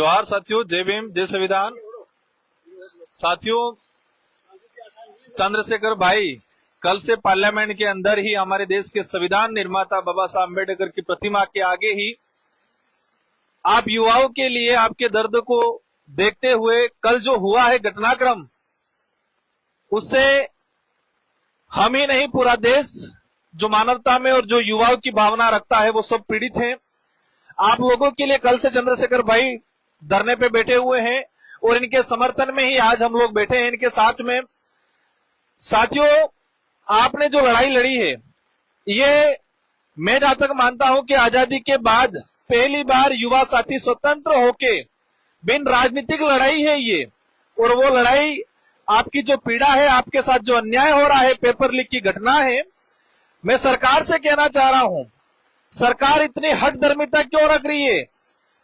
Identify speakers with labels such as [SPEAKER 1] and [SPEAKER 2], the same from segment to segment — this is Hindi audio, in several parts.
[SPEAKER 1] जोहार साथियों, जय भीम, जय संविधान। साथियों, चंद्रशेखर भाई, कल से पार्लियामेंट के अंदर ही हमारे देश के संविधान निर्माता बाबा साहब अम्बेडकर की प्रतिमा के आगे ही आप युवाओं के लिए आपके दर्द को देखते हुए कल जो हुआ है घटनाक्रम, उससे हम ही नहीं पूरा देश जो मानवता में और जो युवाओं की भावना रखता है वो सब पीड़ित है। आप लोगों के लिए कल से चंद्रशेखर भाई धरने पे बैठे हुए हैं और इनके समर्थन में ही आज हम लोग बैठे हैं इनके साथ में। साथियों, आपने जो लड़ाई लड़ी है, ये मैं जहां तक मानता हूं कि आजादी के बाद पहली बार युवा साथी स्वतंत्र होके बिन राजनीतिक लड़ाई है ये। और वो लड़ाई, आपकी जो पीड़ा है, आपके साथ जो अन्याय हो रहा है, पेपर लीक की घटना है, मैं सरकार से कहना चाह रहा हूं, सरकार इतनी हठधर्मिता क्यों रख रही है?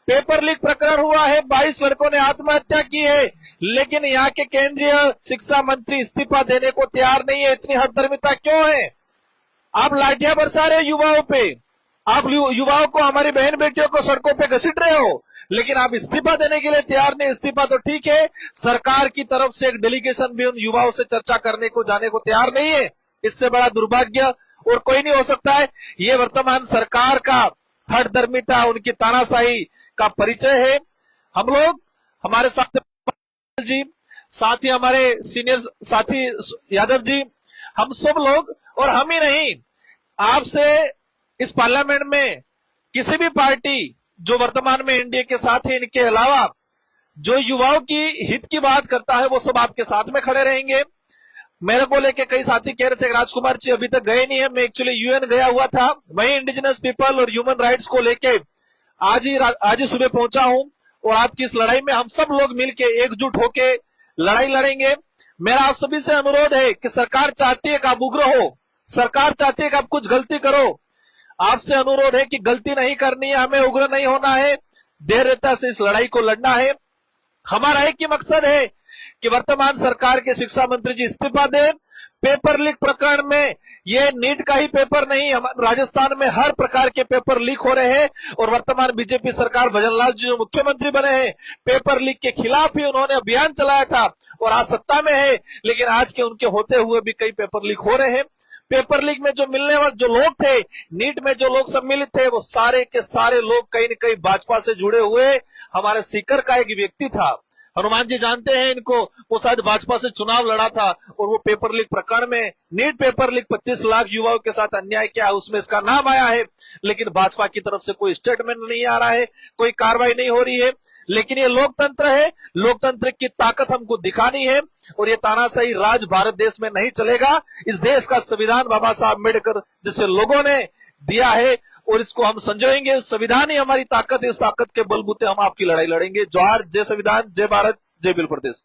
[SPEAKER 1] पेपर लीक प्रकरण हुआ है, 22 लड़कों ने आत्महत्या की है, लेकिन यहाँ के केंद्रीय शिक्षा मंत्री इस्तीफा देने को तैयार नहीं है। इतनी हठधर्मिता क्यों है? आप लाठियां बरसा रहे हो युवाओं पे, आप युवाओं को, हमारी बहन बेटियों को सड़कों पे घसीट रहे हो, लेकिन आप इस्तीफा देने के लिए तैयार नहीं। इस्तीफा तो ठीक है, सरकार की तरफ से एक डेलीगेशन भी उन युवाओं से चर्चा करने को जाने को तैयार नहीं है। इससे बड़ा दुर्भाग्य और कोई नहीं हो सकता है। ये वर्तमान सरकार का हठधर्मिता, उनकी तानाशाही का परिचय है। हम लोग, हमारे साथ जी, साथ ही हमारे सीनियर साथी यादव जी, हम सब लोग, और हम ही नहीं, आपसे इस पार्लियामेंट में किसी भी पार्टी जो वर्तमान में एनडीए के साथ है, इनके अलावा जो युवाओं की हित की बात करता है, वो सब आपके साथ में खड़े रहेंगे। मेरे को लेके कई साथी कह रहे थे राजकुमार जी अभी तक गए नहीं है। मैं एक्चुअली यूएन गया हुआ था, वहीं इंडिजिनस पीपल और ह्यूमन राइट्स को लेके आज ही सुबह पहुंचा हूं। और आपकी इस लड़ाई में हम सब लोग मिलके एकजुट होके लड़ाई लड़ेंगे। मेरा आप सभी से अनुरोध है कि सरकार चाहती है कि आप उग्र हो, सरकार चाहती है कि आप कुछ गलती करो। आपसे अनुरोध है कि गलती नहीं करनी है, हमें उग्र नहीं होना है, धैर्यता से इस लड़ाई को लड़ना है। हमारा एक ही मकसद है कि वर्तमान सरकार के शिक्षा मंत्री जी इस्तीफा दें। पेपर लीक प्रकरण में ये नीट का ही पेपर नहीं, राजस्थान में हर प्रकार के पेपर लीक हो रहे हैं। और वर्तमान बीजेपी सरकार, भजनलाल जी जो मुख्यमंत्री बने हैं, पेपर लीक के खिलाफ ही उन्होंने अभियान चलाया था और आज सत्ता में है, लेकिन आज के उनके होते हुए भी कई पेपर लीक हो रहे हैं। पेपर लीक में जो मिलने वाले जो लोग थे, नीट में जो लोग सम्मिलित थे, वो सारे के सारे लोग कहीं न कहीं भाजपा से जुड़े हुए। हमारे सीकर का एक व्यक्ति था, हनुमान जी जानते हैं इनको, वो शायद भाजपा से चुनाव लड़ा था और वो पेपर लीक प्रकरण में, नीट पेपर लीक 25 लाख युवाओं के साथ अन्याय किया, उसमें इसका नाम आया है। लेकिन भाजपा की तरफ से कोई स्टेटमेंट नहीं आ रहा है, कोई कार्रवाई नहीं हो रही है। लेकिन ये लोकतंत्र है, लोकतंत्र की ताकत हमको दिखानी है और ये तानाशाही राज भारत देश में नहीं चलेगा। इस देश का संविधान बाबा साहब अम्बेडकर जैसे लोगों ने दिया है और इसको हम संजोएंगे। संविधान ही हमारी ताकत है, इस ताकत के बलबूते हम आपकी लड़ाई लड़ेंगे। जोहार, जय संविधान, जय भारत, जय बिल प्रदेश।